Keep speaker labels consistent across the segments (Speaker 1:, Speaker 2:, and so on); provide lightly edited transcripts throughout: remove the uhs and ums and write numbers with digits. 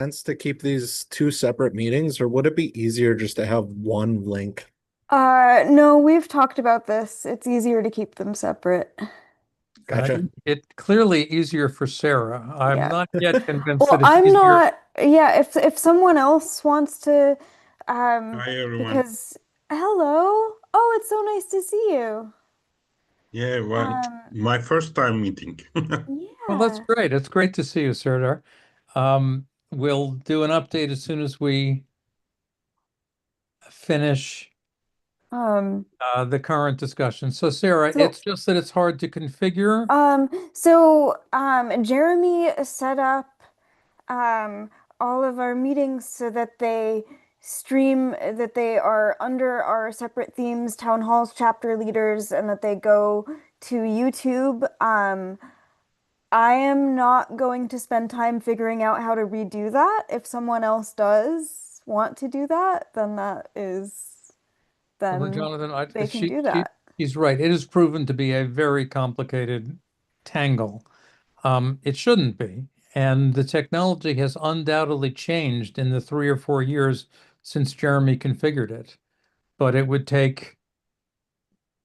Speaker 1: sense to keep these two separate meetings, or would it be easier just to have one link?
Speaker 2: No, we've talked about this. It's easier to keep them separate.
Speaker 1: Gotcha.
Speaker 3: It clearly easier for Sarah. I'm
Speaker 2: Yeah.
Speaker 3: not yet convinced
Speaker 2: Well,
Speaker 3: that it's
Speaker 2: I'm
Speaker 3: easier.
Speaker 2: not, yeah, if someone else wants to,
Speaker 4: Hi everyone.
Speaker 2: because hello. Oh, it's so nice to see you.
Speaker 4: Yeah, well,
Speaker 2: Um,
Speaker 4: my first time meeting.
Speaker 3: Well, that's
Speaker 2: yeah.
Speaker 3: great. It's great to see you, Serdar. We'll do an update as soon as we finish
Speaker 2: Um,
Speaker 3: the current discussion. So, Sarah,
Speaker 2: so
Speaker 3: it's just that it's hard to configure.
Speaker 2: Jeremy set up um, all of our meetings so that they stream, that they are under our separate themes, town halls, chapter leaders, and that they go to YouTube. I am not going to spend time figuring out how to redo that. If someone else does want to do that,
Speaker 3: Well,
Speaker 2: then
Speaker 3: Jonathan,
Speaker 2: they can do that.
Speaker 3: she's right. It has proven to be a very complicated tangle. It shouldn't be. And the technology has undoubtedly changed in the 3 or 4 years since Jeremy configured it. But it would take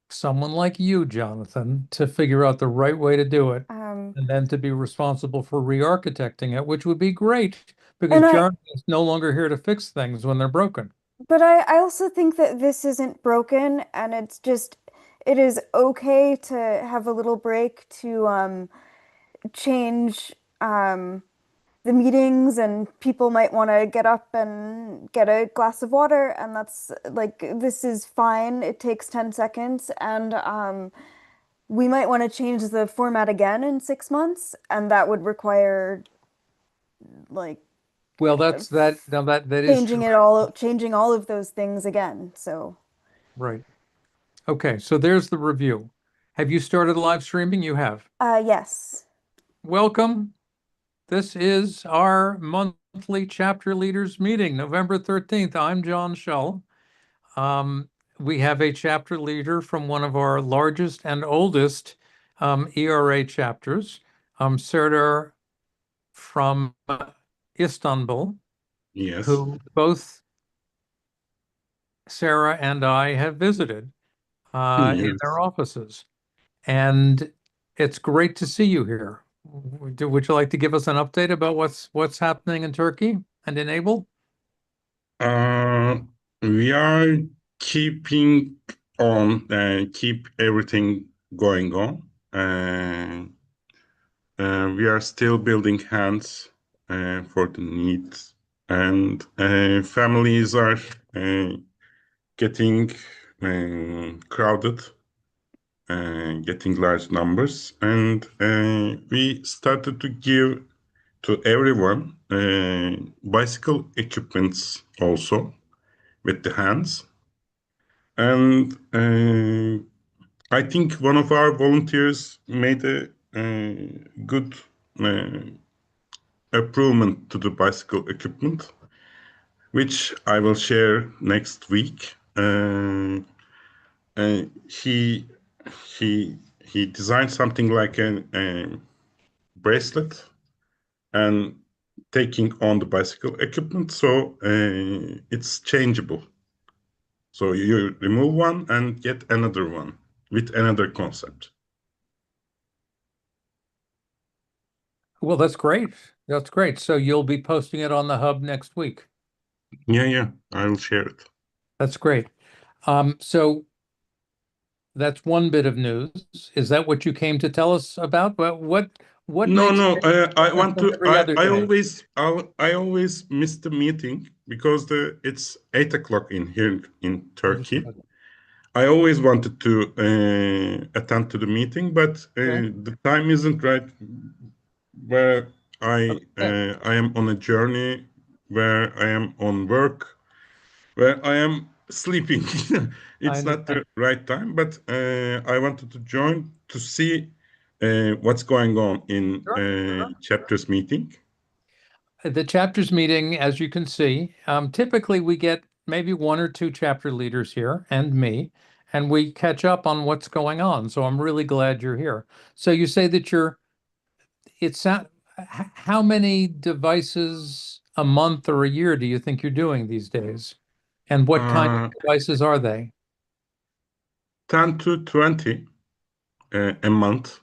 Speaker 3: someone like you, Jonathan, to figure out the right way to do it
Speaker 2: Um,
Speaker 3: and then to be responsible for re-architecting it, which would be great because
Speaker 2: and I,
Speaker 3: Jeremy is no longer here to fix things when they're broken.
Speaker 2: but I also think that this isn't broken, and it is okay to have a little break to change the meetings, and people might want to get up and get a glass of water, and that's like, this is fine. It takes 10 seconds, and we might want to change the format again in 6 months, and that would require like
Speaker 3: Well, that's that. Now that is true.
Speaker 2: changing all of those things again. So,
Speaker 3: Right. Okay, so there's the review. Have you started live streaming? You have.
Speaker 2: yes.
Speaker 3: Welcome. This is our monthly chapter leaders meeting, November 13th. I'm John Shull. Um, we have a chapter leader from one of our largest and oldest ERA chapters, Serdar from Istanbul,
Speaker 4: Yes.
Speaker 3: who both Sarah and I have visited in their
Speaker 4: Yes.
Speaker 3: offices. And it's great to see you here. Would you like to give us an update about what's happening in Turkey and enable?
Speaker 4: Uh, we are keeping on, keep everything going on. We are still building hands for the needs, and families are getting crowded, getting large numbers, and we started to give to everyone bicycle equipments also with the hands. And I think one of our volunteers made a good uh, improvement to the bicycle equipment, which I will share next week. Uh, he he designed something like a bracelet and taking on the bicycle equipment, so it's changeable. So you remove one and get another one with another concept.
Speaker 3: Well, that's great. That's great. So you'll be posting it on the hub next week.
Speaker 4: Yeah, I will share it.
Speaker 3: That's great. So that's one bit of news. Is that what you came to tell us about? But what
Speaker 4: No,
Speaker 3: makes
Speaker 4: no.
Speaker 3: it
Speaker 4: I
Speaker 3: different
Speaker 4: want
Speaker 3: from
Speaker 4: to.
Speaker 3: every other day?
Speaker 4: I always miss the meeting because it's 8 o'clock in here in Turkey.
Speaker 3: Understood.
Speaker 4: I always wanted to attend to the meeting, but
Speaker 3: Okay.
Speaker 4: the time isn't right. Where
Speaker 3: Okay.
Speaker 4: I am on a journey, where I am on work, where I am sleeping.
Speaker 3: I
Speaker 4: It's not
Speaker 3: understand.
Speaker 4: the right time, but I wanted to join to see what's going on in
Speaker 3: Sure.
Speaker 4: chapters meeting.
Speaker 3: The chapters meeting, as you can see, typically we get maybe one or two chapter leaders here and me, and we catch up on what's going on. So I'm really glad you're here. So you say that it's not, how many devices a month or a year do you think you're doing these days? And what kind of devices are they?
Speaker 4: 10 to 20 a month.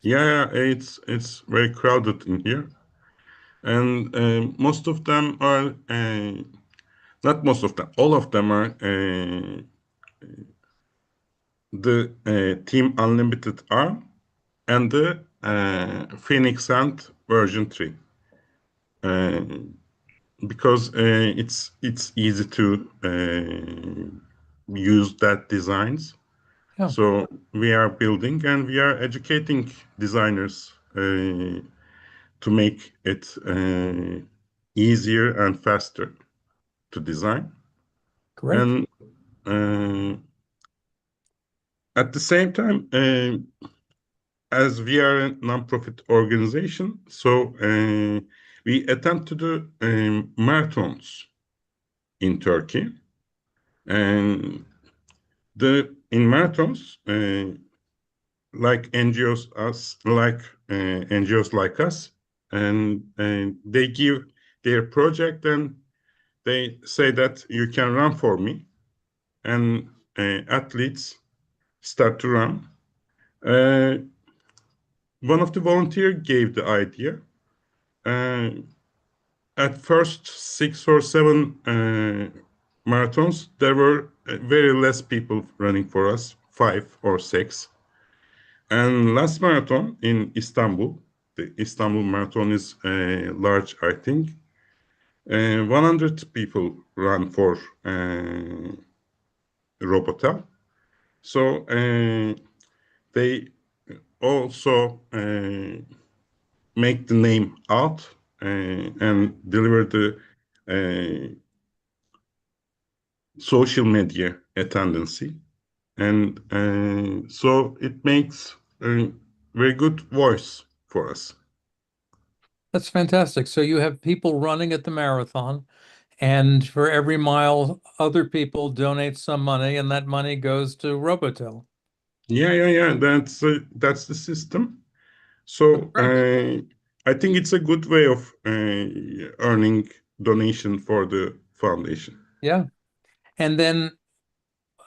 Speaker 4: Yeah, it's very crowded in here, and most of them are not most of them, all of them are the Team Unlimited ARM and the Phoenix Ant version 3. Because it's easy to use that designs.
Speaker 3: Yeah.
Speaker 4: So we are building and we are educating designers to make it easier and faster to design.
Speaker 3: Great.
Speaker 4: And at the same time, as we are a nonprofit organization, so we attempt to do marathons in Turkey. And in marathons, like NGOs like us, and they give their project and they say that you can run for me, and athletes start to run. One of the volunteers gave the idea. At first 6 or 7 marathons, there were very less people running for us, 5 or 6. And last marathon in Istanbul, the Istanbul Marathon is large, I think. 100 people run for Robotel. So they also make the name out and deliver the social media attendance. And so it makes a very good voice for us.
Speaker 3: That's fantastic. So you have people running at the marathon, and for every mile, other people donate some money, and that money goes to Robotel.
Speaker 4: Yeah. That's the system. So I think it's a good way of earning donation for the foundation.
Speaker 3: Yeah. And then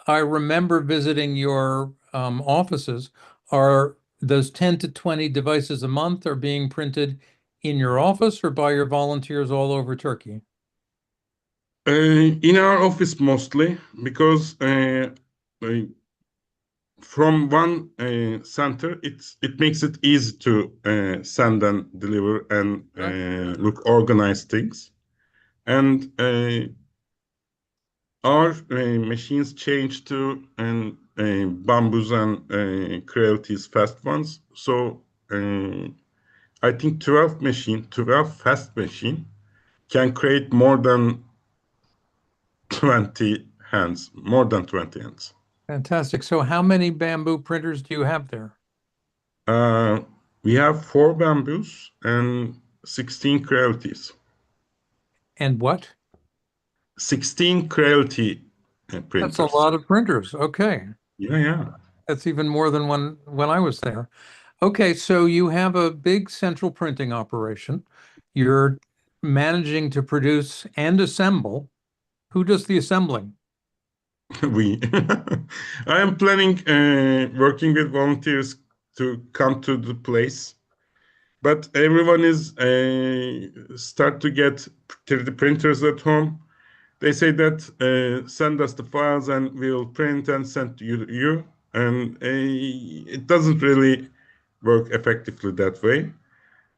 Speaker 3: I remember visiting your offices. Are those 10 to 20 devices a month are being printed in your office or by your volunteers all over Turkey?
Speaker 4: In our office mostly, because from one center, it makes it easy to send and deliver and look organize things. And our machines change to bamboos and creatives fast ones. So I think 12 fast machine can create more than 20 hands, more than 20 hands.
Speaker 3: Fantastic. So how many bamboo printers do you have there?
Speaker 4: We have 4 bamboos and 16 creatives.
Speaker 3: And what?
Speaker 4: 16 creative
Speaker 3: That's a
Speaker 4: printers.
Speaker 3: lot of printers. Okay.
Speaker 4: Yeah.
Speaker 3: That's even more than when I was there. Okay, so you have a big central printing operation. You're managing to produce and assemble. Who does the assembling?
Speaker 4: We. I am planning working with volunteers to come to the place, but everyone is start to get 3D printers at home. They say that send us the files and we'll print and send to you. And it doesn't really work effectively that way.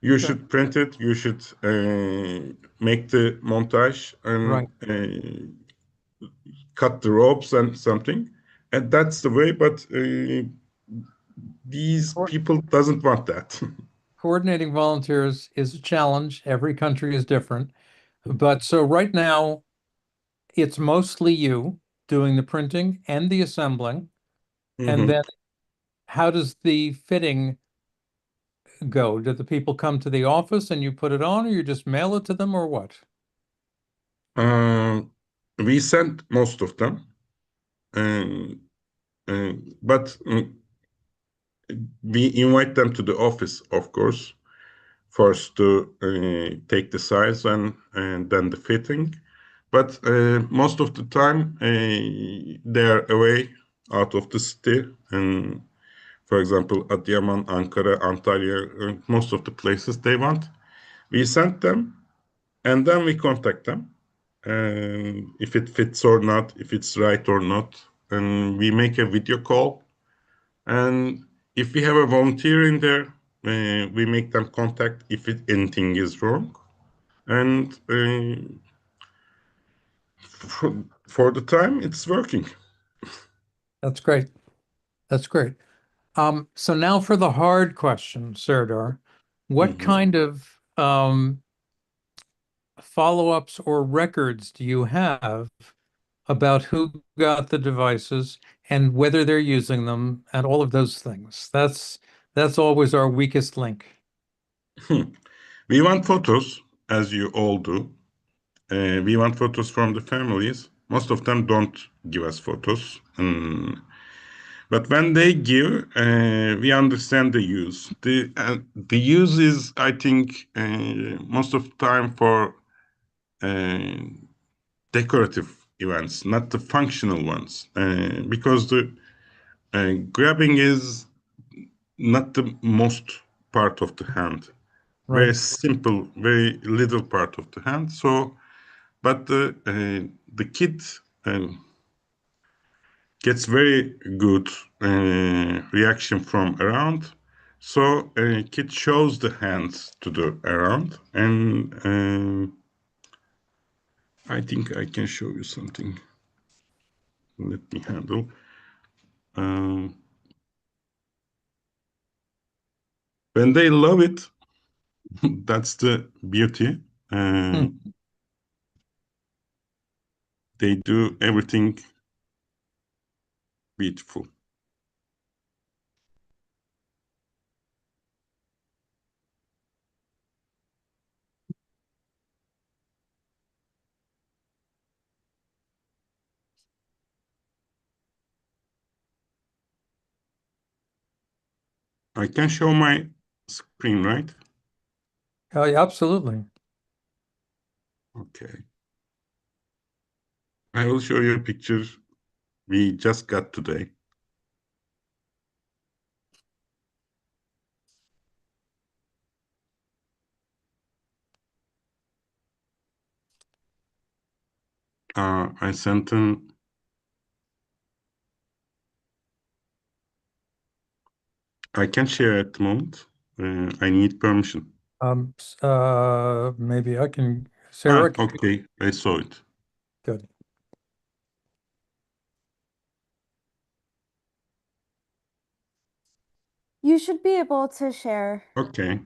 Speaker 4: You should print it. You should make the montage and cut the ropes and something. And that's the way. But these people doesn't want that.
Speaker 3: Coordinating volunteers is a challenge. Every country is different. But so right now, it's mostly you doing the printing and the assembling. And then how does the fitting go? Do the people come to the office and you put it on, or you just mail it to them, or what?
Speaker 4: We sent most of them, but we invite them to the office, of course, forced to take the size and then the fitting. But most of the time, they're away out of the city. And for example, Adıyaman, Ankara, Antalya, most of the places they want. We send them, and then we contact them. And if it fits or not, if it's right or not, and we make a video call. And if we have a volunteer in there, we make them contact if anything is wrong. And for the time, it's working.
Speaker 3: That's great. That's great. So now for the hard question, Serdar. What
Speaker 4: Mhm.
Speaker 3: kind of follow-ups or records do you have about who got the devices and whether they're using them and all of those things? That's always our weakest link.
Speaker 4: We want photos, as you all do. We want photos from the families. Most of them don't give us photos. But when they give, we understand the use. The use is, I think, most of the time for uh, decorative events, not the functional ones, because the grabbing is not the most part of the hand. Very
Speaker 3: Right.
Speaker 4: simple, very little part of the hand. So, but the kid gets very good reaction from around. So kid shows the hands to the around, and I think I can show you something. Let me handle. Um, when they love it, that's the beauty.
Speaker 3: Hmm.
Speaker 4: They do everything beautiful. I can show my screen, right?
Speaker 3: Yeah, absolutely.
Speaker 4: Okay. I will show you a picture we just got today. I sent an. I can share at the moment. I need permission.
Speaker 3: Maybe I can,
Speaker 4: Ah,
Speaker 3: Sarah,
Speaker 4: okay. I saw it.
Speaker 3: good.
Speaker 2: You should be able to share.
Speaker 4: Okay.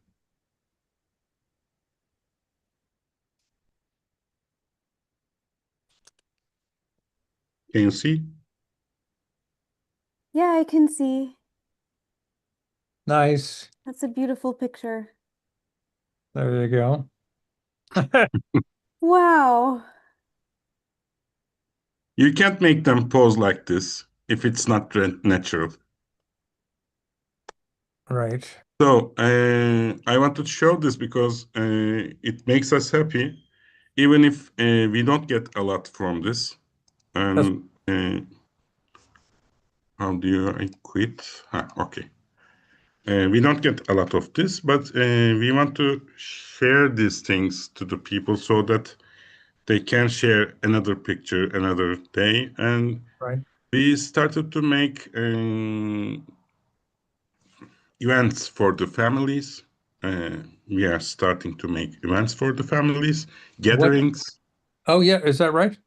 Speaker 4: Can you see?
Speaker 2: Yeah, I can see.
Speaker 3: Nice.
Speaker 2: That's a beautiful picture.
Speaker 3: There you go.
Speaker 2: Wow.
Speaker 4: You can't make them pose like this if it's not natural.
Speaker 3: Right.
Speaker 4: So I wanted to show this because it makes us happy, even if we don't get a lot from this.
Speaker 3: That's
Speaker 4: And how do you I quit? Okay. We don't get a lot of this, but we want to share these things to the people so that they can share another picture another day. And
Speaker 3: right.
Speaker 4: we started to make events for the families. We are starting to make events for the families,
Speaker 3: What?
Speaker 4: gatherings.
Speaker 3: Oh, yeah. Is that right?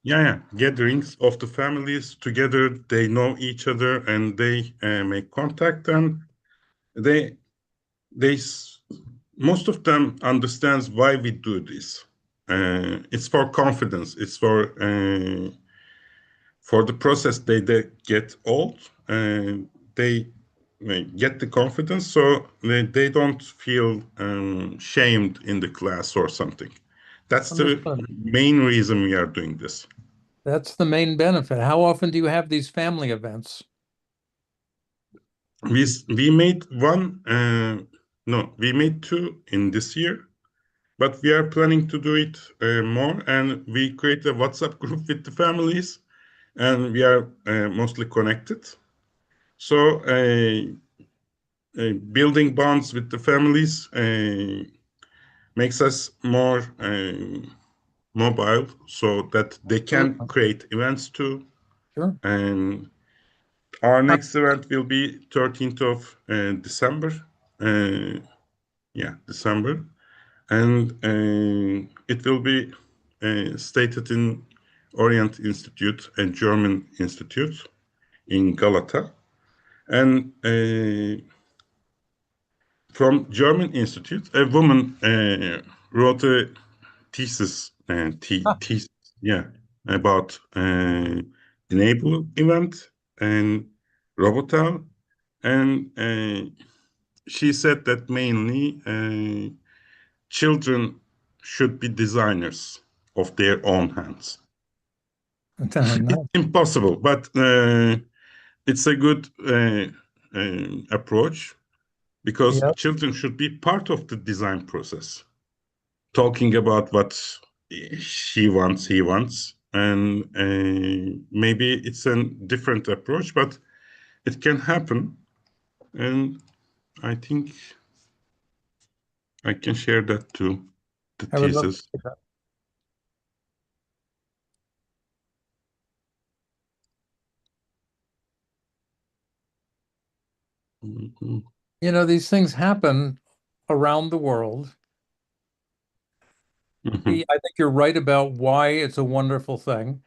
Speaker 4: Yeah, gatherings of the families together. They know each other and they make contact, and they they most of them understands why we do this. It's for confidence. It's for the process. They get old and they get the confidence, so they don't feel shamed in the class or something. That's the
Speaker 3: Understood.
Speaker 4: main reason we are doing this.
Speaker 3: That's the main benefit. How often do you have these family events?
Speaker 4: We made one No, we made 2 in this year, but we are planning to do it more. And we create a WhatsApp group with the families, and we are mostly connected. So building bonds with the families makes us more mobile, so that they can create events too.
Speaker 3: Sure.
Speaker 4: And our next event will be 13th of December. December. And it will be stated in Orient Institute, a German institute in Galata. And from German Institute, a woman wrote a thesis, about e-NABLE event and Robotal. And she said that mainly children should be designers of their own hands. It's impossible, but it's a good approach, because children should be part of the design process, talking about what he wants, and maybe it's a different approach, but it can happen. And I think I can share that too, the
Speaker 3: I would love to
Speaker 4: thesis.
Speaker 3: see that.
Speaker 4: Mhm.
Speaker 3: You know, these things happen around the world.
Speaker 4: Mhm.
Speaker 3: I think you're right about why it's a wonderful thing.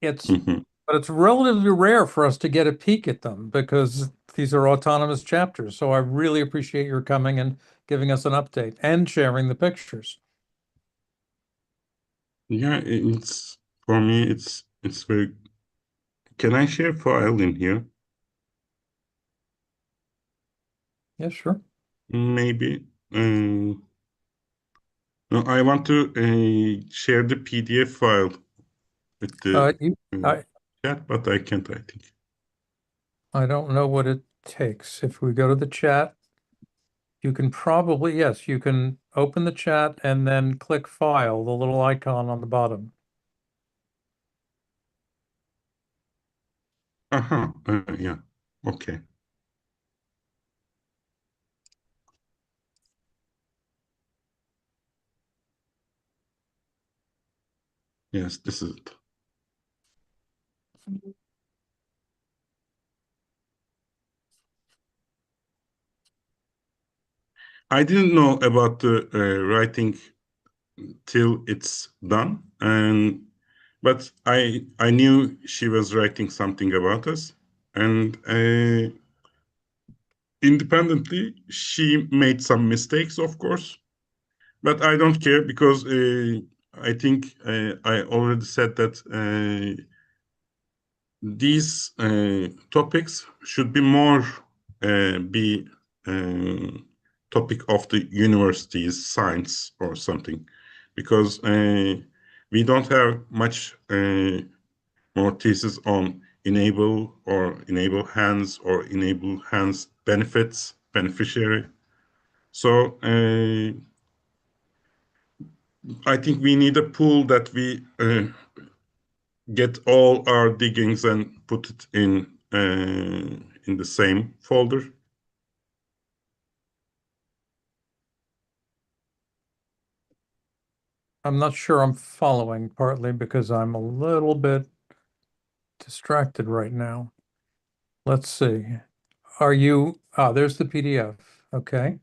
Speaker 4: Mhm.
Speaker 3: But it's relatively rare for us to get a peek at them because these are autonomous chapters. So I really appreciate your coming and giving us an update and sharing the pictures.
Speaker 4: Yeah, it's for me. It's very. Can I share file in here?
Speaker 3: Yeah, sure.
Speaker 4: Maybe. No, I want to share the PDF file with the
Speaker 3: You,
Speaker 4: uh, chat, but I can't, I think.
Speaker 3: I don't know what it takes. If we go to the chat, you can probably, yes, you can open the chat and then click file, the little icon on the bottom.
Speaker 4: Yeah. Okay. Yes, this is it. I didn't know about the writing till it's done, but I knew she was writing something about us, and independently she made some mistakes, of course, but I don't care, because I think I already said that these topics should be more be topic of the university's science or something, because we don't have much more thesis on enable hands or enable hands benefits beneficiary. So I think we need a pool that we get all our diggings and put it in the same folder.
Speaker 3: I'm not sure I'm following, partly because I'm a little bit distracted right now. Let's see. There's the PDF. Okay.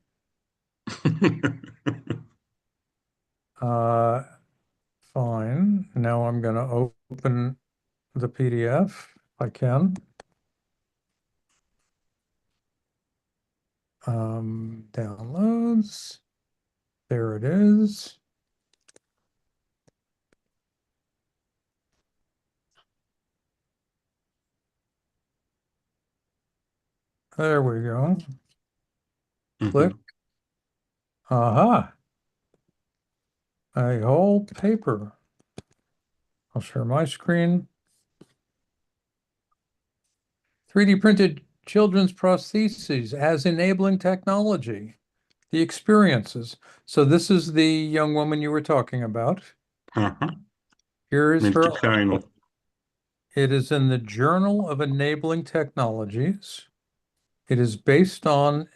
Speaker 3: Uh, fine. Now I'm going to open the PDF if I can. Downloads. There it is. There we go. Click. Aha. A whole paper. I'll share my screen. 3D printed children's prostheses as enabling technology, the experiences. So this is the young woman you were talking about.
Speaker 4: Aha.
Speaker 3: Here is her
Speaker 4: Melike Kainul.
Speaker 3: article. It is in the Journal of Enabling Technologies. It is based on,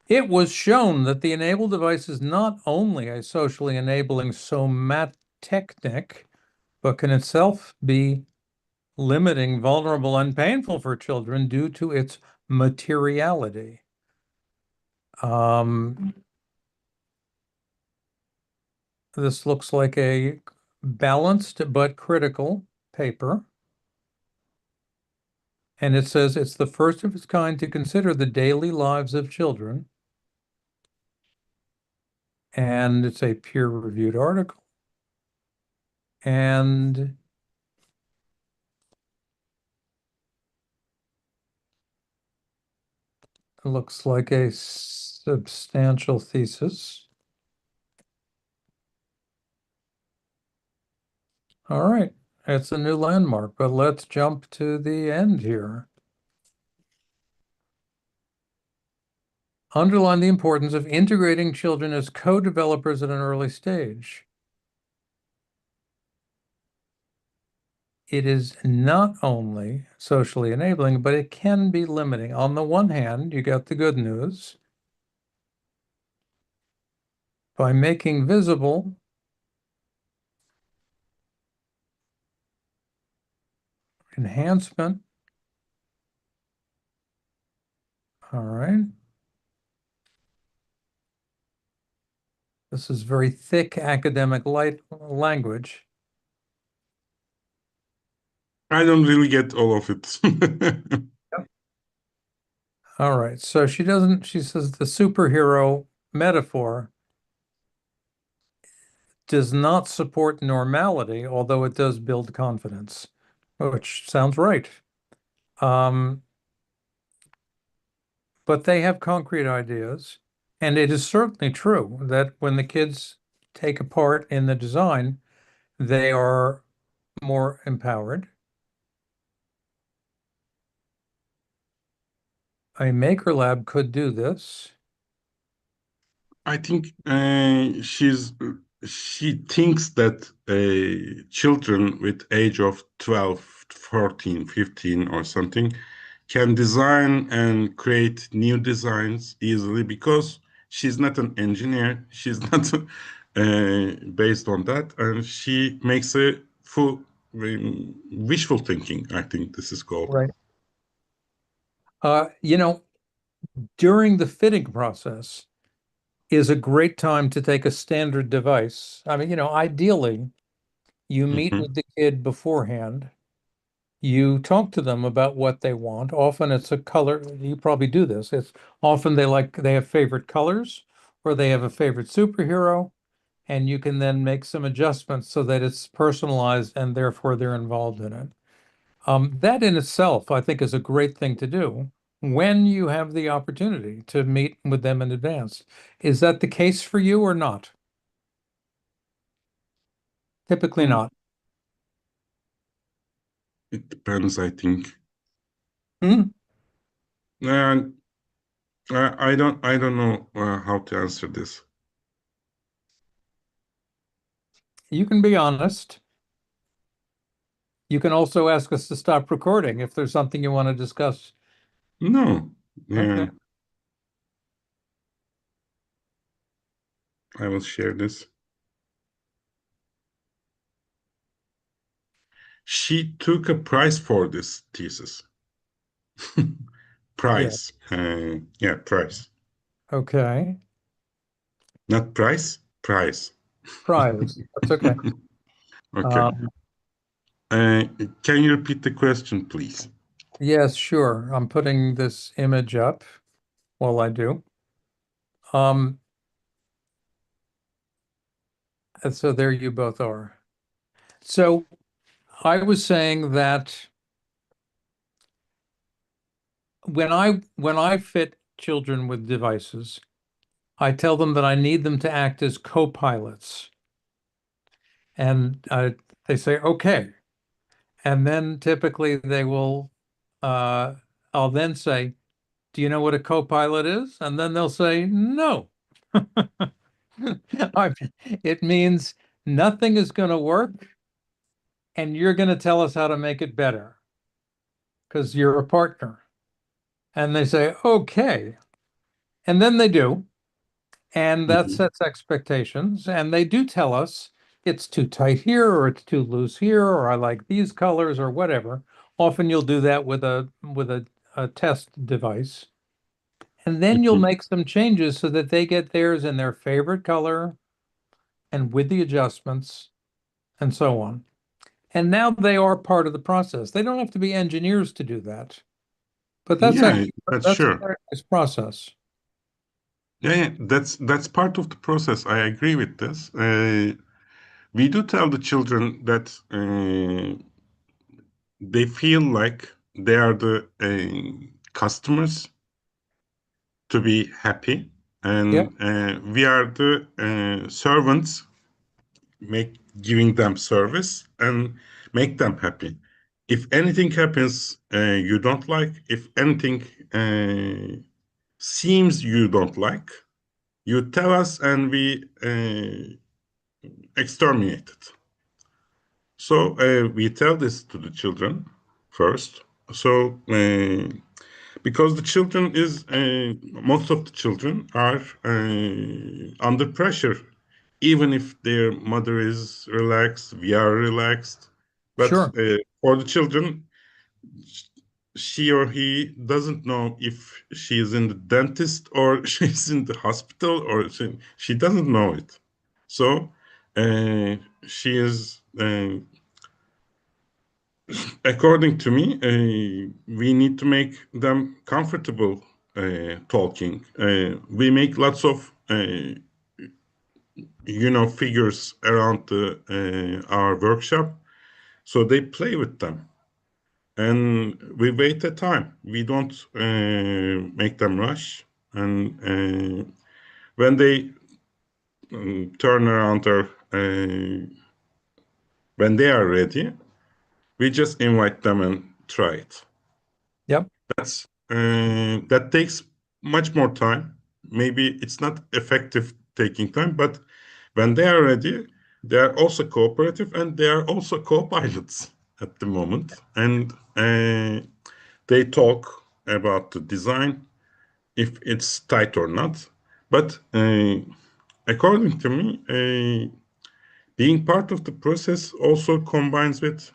Speaker 3: it was shown that the enabled device is not only a socially enabling somatechnic, but can itself be limiting, vulnerable, and painful for children due to its materiality. This looks like a balanced but critical paper. And it says it's the first of its kind to consider the daily lives of children. And it's a peer-reviewed article. And it looks like a substantial thesis. All right, it's a new landmark, but let's jump to the end here. Underline the importance of integrating children as co-developers at an early stage. It is not only socially enabling, but it can be limiting. On the one hand, you got the good news. By making visible enhancement. All right. This is very thick academic language.
Speaker 4: I don't really get all of it.
Speaker 3: All right. So she says the superhero metaphor does not support normality, although it does build confidence, which sounds right. But they have concrete ideas. And it is certainly true that when the kids take a part in the design, they are more empowered. A maker lab could do this.
Speaker 4: I think she thinks that children with age of 12, 14, 15 or something can design and create new designs easily because she's not an engineer. She's not based on that. And she makes a full wishful thinking, I think this is called.
Speaker 3: Right. You know, during the fitting process is a great time to take a standard device. I mean, you know, ideally, you meet
Speaker 4: Mhm.
Speaker 3: with the kid beforehand. You talk to them about what they want. Often it's a color. You probably do this. It's often they have favorite colors or they have a favorite superhero, and you can then make some adjustments so that it's personalized and therefore they're involved in it. That in itself, I think, is a great thing to do when you have the opportunity to meet with them in advance. Is that the case for you or not? Typically not.
Speaker 4: It depends, I think.
Speaker 3: Hmm?
Speaker 4: And I don't know how to answer this.
Speaker 3: You can be honest. You can also ask us to stop recording if there's something you want to discuss.
Speaker 4: No,
Speaker 3: Okay.
Speaker 4: I will share this. She took a prize for this thesis.
Speaker 3: Yeah.
Speaker 4: Prize. Yeah, prize.
Speaker 3: Okay.
Speaker 4: Not price, prize.
Speaker 3: Prize. That's okay.
Speaker 4: Okay.
Speaker 3: Um,
Speaker 4: Uh, can you repeat the question, please?
Speaker 3: yes, sure. I'm putting this image up while I do. Um, and so there you both are. So I was saying that when I fit children with devices, I tell them that I need them to act as co-pilots. And they say, okay. And then typically they will I'll then say, do you know what a co-pilot is? And then they'll say, no. It means nothing is going to work, and you're going to tell us how to make it better because you're a partner. And they say, okay. And then they do. And that
Speaker 4: Mhm.
Speaker 3: sets expectations. And they do tell us it's too tight here, or it's too loose here, or I like these colors, or whatever. Often you'll do that with a test device. And then you'll
Speaker 4: Mhm.
Speaker 3: make some changes so that they get theirs in their favorite color and with the adjustments and so on. And now they are part of the process. They don't have to be engineers to do that. But that's
Speaker 4: Yeah,
Speaker 3: actually
Speaker 4: that's
Speaker 3: that's a
Speaker 4: sure.
Speaker 3: very nice process.
Speaker 4: Yeah, that's part of the process. I agree with this. We do tell the children that they feel like they are the customers to be happy,
Speaker 3: Yep,
Speaker 4: and we are the servants, giving them service and make them happy. If anything happens you don't like, if anything seems you don't like, you tell us and we exterminate it. So we tell this to the children first. So because the children is most of the children are under pressure, even if their mother is relaxed, we are relaxed. But
Speaker 3: sure.
Speaker 4: for the children, she or he doesn't know if she is in the dentist or she's in the hospital, or she doesn't know it. So she is, according to me, we need to make them comfortable talking. We make lots of, figures around our workshop, so they play with them. And we wait a time. We don't make them rush. And when they turn around or when they are ready, we just invite them and try it.
Speaker 3: Yep.
Speaker 4: That takes much more time. Maybe it's not effective taking time, but when they are ready, they are also cooperative and they are also co-pilots at the moment. And they talk about the design, if it's tight or not. But according to me, being part of the process also combines with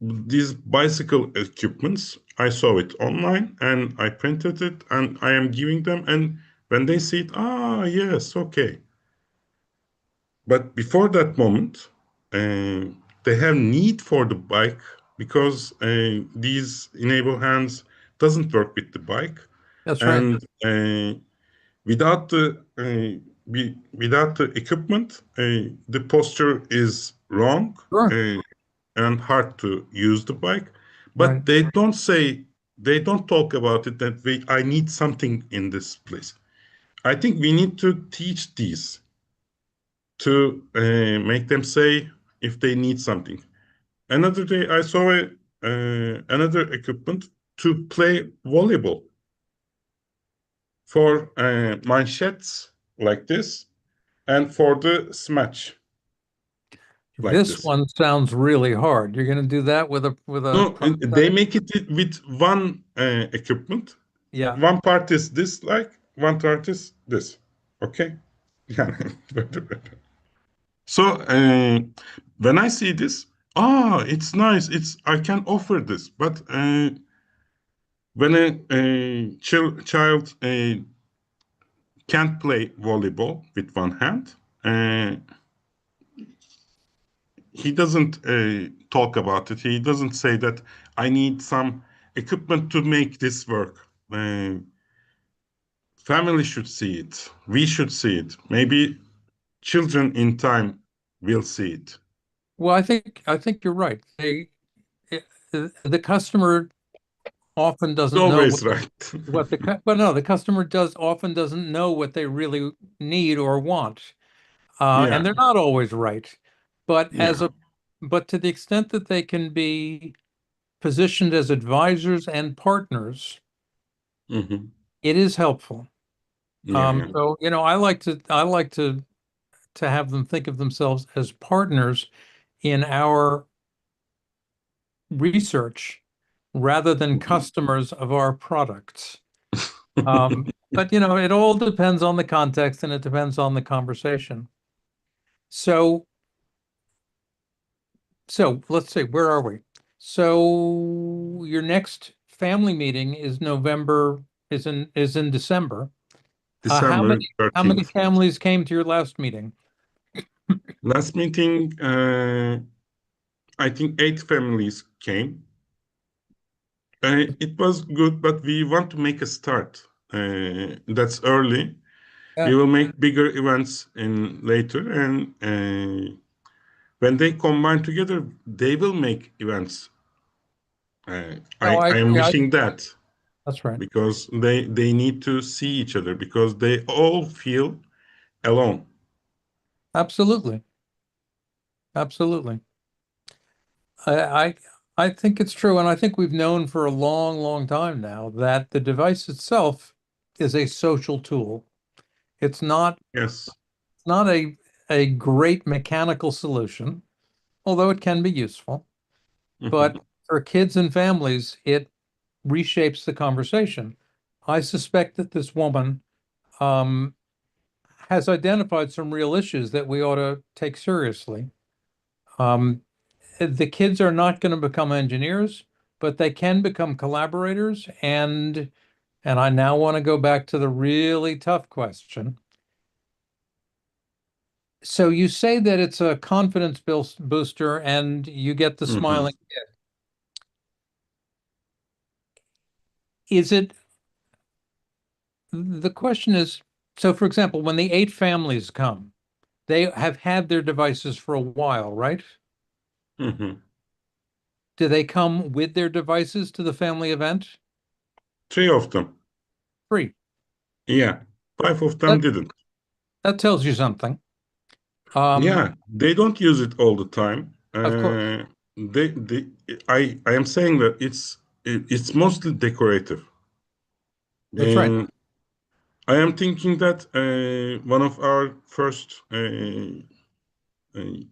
Speaker 4: these bicycle equipments. I saw it online and I printed it and I am giving them. And when they see it, yes, okay. But before that moment, they have need for the bike because these enable hands doesn't work with the bike,
Speaker 3: That's right.
Speaker 4: and without the without the equipment, the posture is wrong
Speaker 3: Sure.
Speaker 4: uh, and hard to use the bike.
Speaker 3: Right.
Speaker 4: But they don't talk about it that way. I need something in this place. I think we need to teach these to make them say if they need something. Another day, I saw another equipment to play volleyball for manchettes like this, and for the smash like
Speaker 3: This
Speaker 4: this.
Speaker 3: one sounds really hard. You're going to do that with a
Speaker 4: No, they
Speaker 3: prosthetic?
Speaker 4: make it with one equipment.
Speaker 3: Yeah.
Speaker 4: One part is this, like one part is this. Okay. Yeah. So when I see this, it's nice. It's I can offer this, but when a child can't play volleyball with one hand, uh, he doesn't talk about it. He doesn't say that I need some equipment to make this work. Family should see it. We should see it. Maybe children in time will see it.
Speaker 3: Well, I think you're right. The customer often
Speaker 4: It's
Speaker 3: doesn't know
Speaker 4: always right.
Speaker 3: well, no, the customer doesn't know what they really need or want.
Speaker 4: Yeah,
Speaker 3: And they're not always right. But
Speaker 4: yeah.
Speaker 3: but to the extent that they can be positioned as advisors and partners,
Speaker 4: Mm-hmm.
Speaker 3: it is helpful.
Speaker 4: Yeah.
Speaker 3: So, I like to have them think of themselves as partners in our research rather than customers of our products. But it all depends on the context and it depends on the conversation. So let's see, where are we? So your next family meeting is in December. How
Speaker 4: December
Speaker 3: many
Speaker 4: 13th.
Speaker 3: families came to your last meeting?
Speaker 4: Last meeting, I think 8 families came. It was good, but we want to make a start. That's early.
Speaker 3: Yeah.
Speaker 4: We will make bigger events in later, and when they combine together, they will make events.
Speaker 3: No,
Speaker 4: I am
Speaker 3: yeah,
Speaker 4: wishing that
Speaker 3: that's right.
Speaker 4: because they need to see each other because they all feel alone.
Speaker 3: Absolutely. Absolutely. I, I I think it's true, and I think we've known for a long, long time now that the device itself is a social tool. It's not
Speaker 4: Yes.
Speaker 3: it's not a great mechanical solution, although it can be useful.
Speaker 4: Mhm.
Speaker 3: But for kids and families, it reshapes the conversation. I suspect that this woman um, has identified some real issues that we ought to take seriously. Um, the kids are not going to become engineers, but they can become collaborators. And I now want to go back to the really tough question. So you say that it's a confidence booster and you get the
Speaker 4: Mhm.
Speaker 3: smiling kid. Is it, the question is, so for example, when the 8 families come, they have had their devices for a while, right?
Speaker 4: Mhm.
Speaker 3: Do they come with their devices to the family event?
Speaker 4: 3 of them.
Speaker 3: 3.
Speaker 4: Yeah. 5 of them
Speaker 3: That
Speaker 4: didn't.
Speaker 3: that tells you something. Um,
Speaker 4: Yeah, they don't use it all the time.
Speaker 3: of course,
Speaker 4: They I am saying that it's mostly decorative.
Speaker 3: that's right.
Speaker 4: And I am thinking that one of our first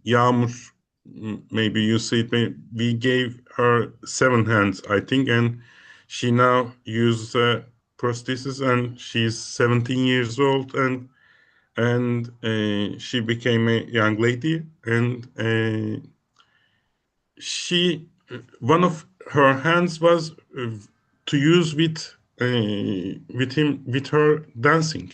Speaker 4: Yağmur, maybe you see it, we gave her 7 hands, I think, and she now uses a prosthesis, and she's 17 years old, and she became a young lady, and she one of her hands was to use with her dancing.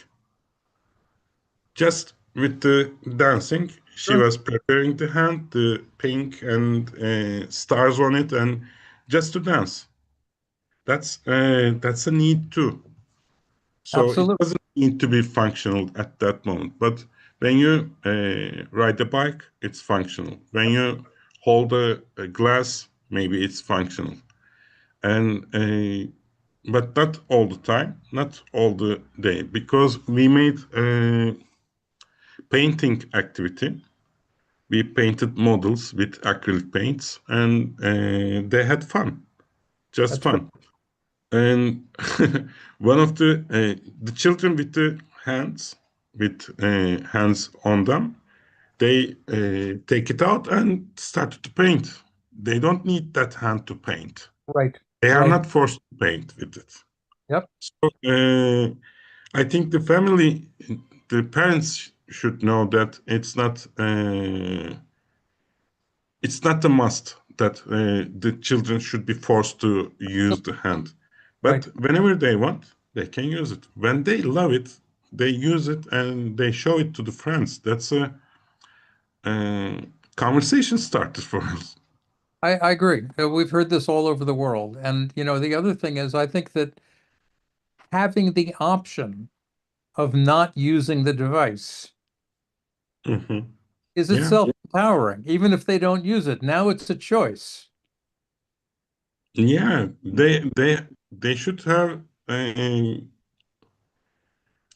Speaker 4: Just with the dancing, she
Speaker 3: Sure.
Speaker 4: was preparing the hand, the pink and stars on it, and just to dance. That's a need too. So it
Speaker 3: Absolutely.
Speaker 4: doesn't need to be functional at that moment. But when you ride a bike, it's functional. When you hold a glass, maybe it's functional. And but not all the time, not all the day, because we made a painting activity. We painted models with acrylic paints, and they had fun, just
Speaker 3: That's great.
Speaker 4: fun. And one of the children with the hands, with hands on them, they take it out and started to paint. They don't need that hand to paint.
Speaker 3: Right.
Speaker 4: They are
Speaker 3: Right.
Speaker 4: not forced to paint with it.
Speaker 3: Yep.
Speaker 4: So I think the parents should know that it's not a must that the children should be forced to use the hand. But
Speaker 3: Right.
Speaker 4: whenever they want, they can use it. When they love it, they use it and they show it to the friends. That's a conversation starter for us.
Speaker 3: I agree. We've heard this all over the world. And, the other thing is, I think that having the option of not using the device
Speaker 4: Hmm.
Speaker 3: is
Speaker 4: Yeah,
Speaker 3: itself empowering, even if they don't use it. Now it's a choice.
Speaker 4: yeah. They should have. I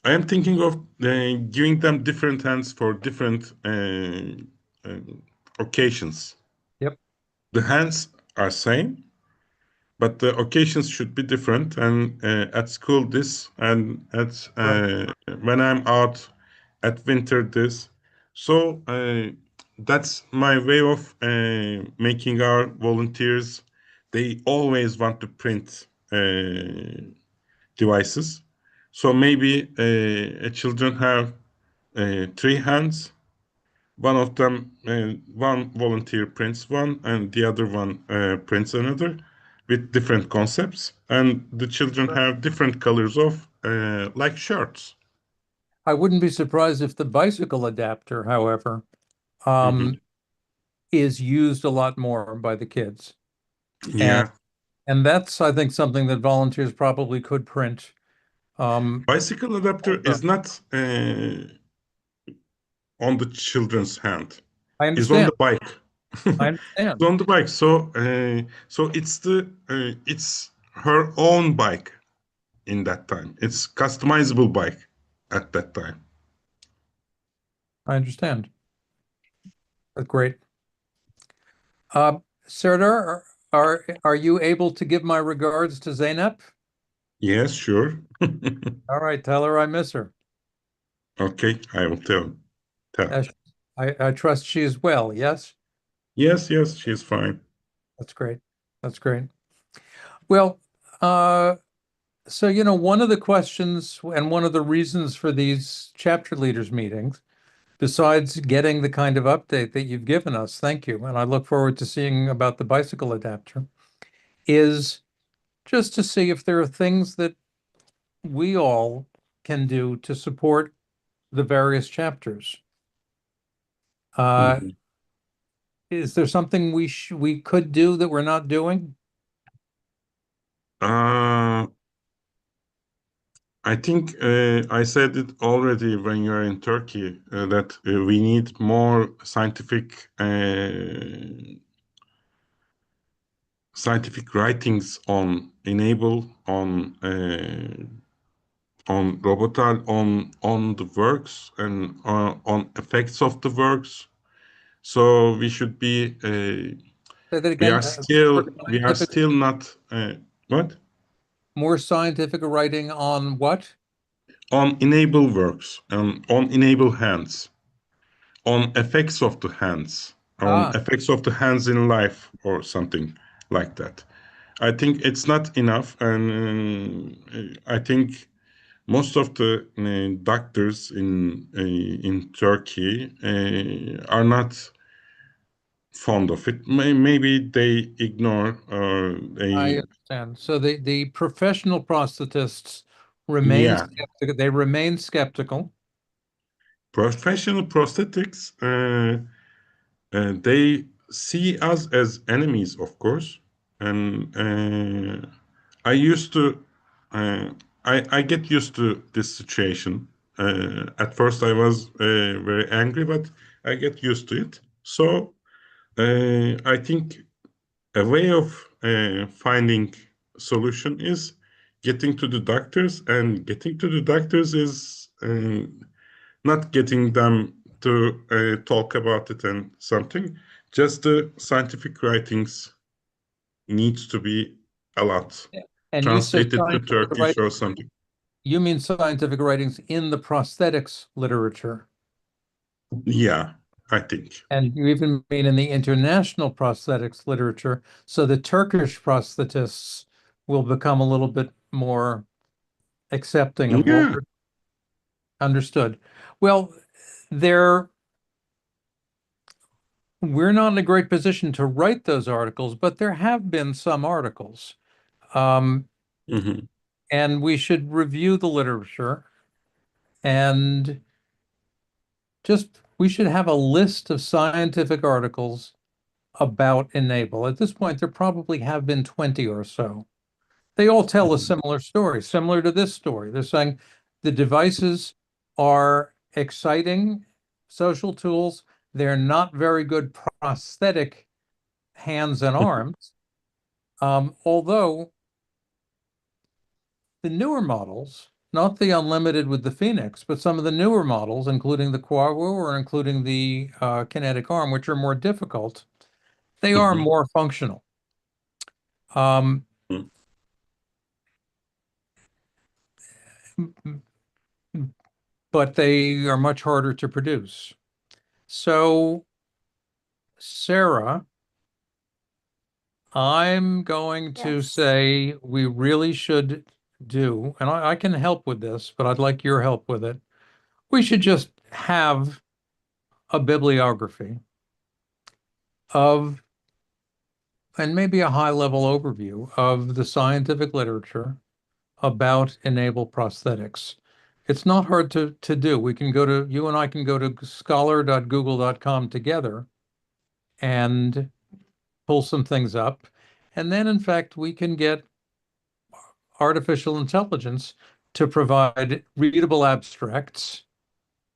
Speaker 4: am thinking of giving them different hands for different uh, occasions.
Speaker 3: Yep.
Speaker 4: The hands are same, but the occasions should be different. And at school this, and at when I'm out at winter this. So that's my way of making our volunteers. They always want to print devices. So maybe children have three hands. One of them, one volunteer prints one, and the other one prints another, with different concepts. And the children have different colors of like shirts.
Speaker 3: I wouldn't be surprised if the bicycle adapter, however,
Speaker 4: Mhm.
Speaker 3: is used a lot more by the kids. And
Speaker 4: Yeah,
Speaker 3: and that's, I think, something that volunteers probably could print.
Speaker 4: bicycle adapter
Speaker 3: Also.
Speaker 4: is not on the children's hand.
Speaker 3: I
Speaker 4: Is on
Speaker 3: understand.
Speaker 4: the bike.
Speaker 3: I
Speaker 4: It's
Speaker 3: understand.
Speaker 4: on the bike. So it's her own bike in that time. It's customizable bike at that time.
Speaker 3: I understand. Great. Serdar, are you able to give my regards to Zeynep?
Speaker 4: Yes, sure.
Speaker 3: All right, tell her I miss her.
Speaker 4: Okay, I will tell. Tell.
Speaker 3: Uh, I trust she is well, yes?
Speaker 4: Yes, yes, she's fine.
Speaker 3: That's great. That's great. Well, so, one of the questions and one of the reasons for these chapter leaders meetings, besides getting the kind of update that you've given us, thank you, and I look forward to seeing about the bicycle adapter, is just to see if there are things that we all can do to support the various chapters.
Speaker 4: Mhm.
Speaker 3: Is there something we could do that we're not doing?
Speaker 4: Uh, I think I said it already when you were in Turkey that we need more scientific writings on e-NABLE, on Robotal, on the works and on effects of the works. So we should be
Speaker 3: Say that
Speaker 4: we
Speaker 3: again.
Speaker 4: are still not what
Speaker 3: More scientific writing on what?
Speaker 4: on enable works on enable hands, on effects of the hands, on
Speaker 3: Ah,
Speaker 4: effects of the hands in life or something like that. I think it's not enough, and I think most of the doctors in Turkey are not fond of it. Maybe they ignore or
Speaker 3: I
Speaker 4: they
Speaker 3: understand. So the professional prosthetists remain
Speaker 4: yeah.
Speaker 3: skeptical. They remain skeptical.
Speaker 4: Professional prosthetics, they see us as enemies, of course. And I used to, I get used to this situation. At first, I was very angry, but I get used to it. So I think a way of finding solution is getting to the doctors, and getting to the doctors is not getting them to talk about it and something. Just the scientific writings needs to be a lot
Speaker 3: And you say
Speaker 4: translated to
Speaker 3: scientific
Speaker 4: Turkish
Speaker 3: writing,
Speaker 4: or something.
Speaker 3: you mean scientific writings in the prosthetics literature.
Speaker 4: Yeah, I think.
Speaker 3: And you even mean in the international prosthetics literature. So the Turkish prosthetists will become a little bit more accepting of what
Speaker 4: Yeah.
Speaker 3: we're understood. Well, there we're not in a great position to write those articles, but there have been some articles. Um,
Speaker 4: Hmm.
Speaker 3: and we should review the literature and we should have a list of scientific articles about e-NABLE. At this point, there probably have been 20 or so. They all tell a similar story, similar to this story. They're saying the devices are exciting social tools. They're not very good prosthetic hands and arms. Although the newer models, not the unlimited with the Phoenix, but some of the newer models, including the Quawu or including the kinetic arm, which are more difficult, they are more functional. Um, but they are much harder to produce. So, Sarah, I'm going to
Speaker 2: Yes.
Speaker 3: say we really should do, and I can help with this, but I'd like your help with it. We should just have a bibliography of, and maybe a high-level overview of the scientific literature about enable prosthetics. It's not hard to do. We can go to, you and I can go to scholar.google.com together and pull some things up. And then, in fact, we can get artificial intelligence to provide readable abstracts,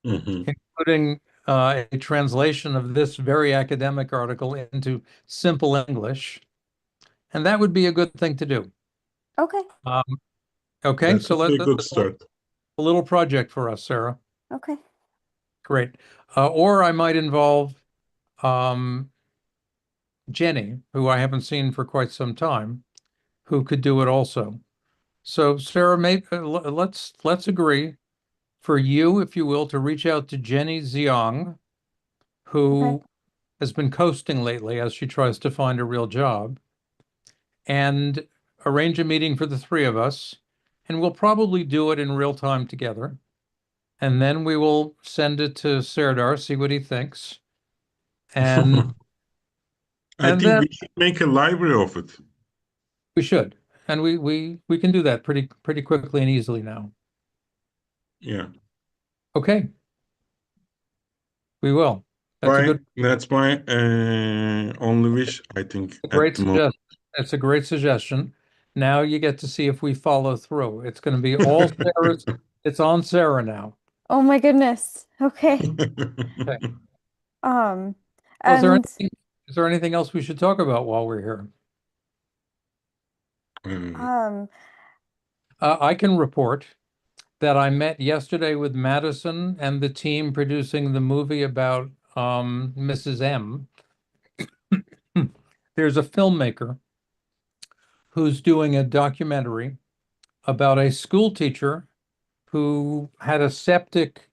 Speaker 4: Mhm.
Speaker 3: including a translation of this very academic article into simple English. And that would be a good thing to do.
Speaker 2: Okay.
Speaker 3: Um, okay,
Speaker 4: That
Speaker 3: so
Speaker 4: would be a good
Speaker 3: that's
Speaker 4: start.
Speaker 3: a little project for us, Sarah.
Speaker 2: Okay.
Speaker 3: Great. Or I might involve um, Jenny, who I haven't seen for quite some time, who could do it also. So, Sarah, let's agree for you, if you will, to reach out to Jenny Ziong,
Speaker 2: Okay.
Speaker 3: who has been coasting lately as she tries to find a real job, and arrange a meeting for the three of us. And we'll probably do it in real time together. And then we will send it to Serdar, see what he thinks. And
Speaker 4: I
Speaker 3: and
Speaker 4: think
Speaker 3: then
Speaker 4: we should make a library of it.
Speaker 3: we should. And we can do that pretty quickly and easily now.
Speaker 4: Yeah.
Speaker 3: Okay, we will. That's a good,
Speaker 4: That's my only wish, I think, at
Speaker 3: great
Speaker 4: the moment.
Speaker 3: suggestion. That's a great suggestion. Now you get to see if we follow through. It's going to be all Sarah's. It's on Sarah now.
Speaker 2: Oh my goodness. Okay.
Speaker 3: Okay.
Speaker 2: Um,
Speaker 3: Well,
Speaker 2: and
Speaker 3: is there anything else we should talk about while we're here?
Speaker 4: Uh,
Speaker 2: um,
Speaker 3: I can report that I met yesterday with Madison and the team producing the movie about Mrs. M. There's a filmmaker who's doing a documentary about a school teacher who had a septic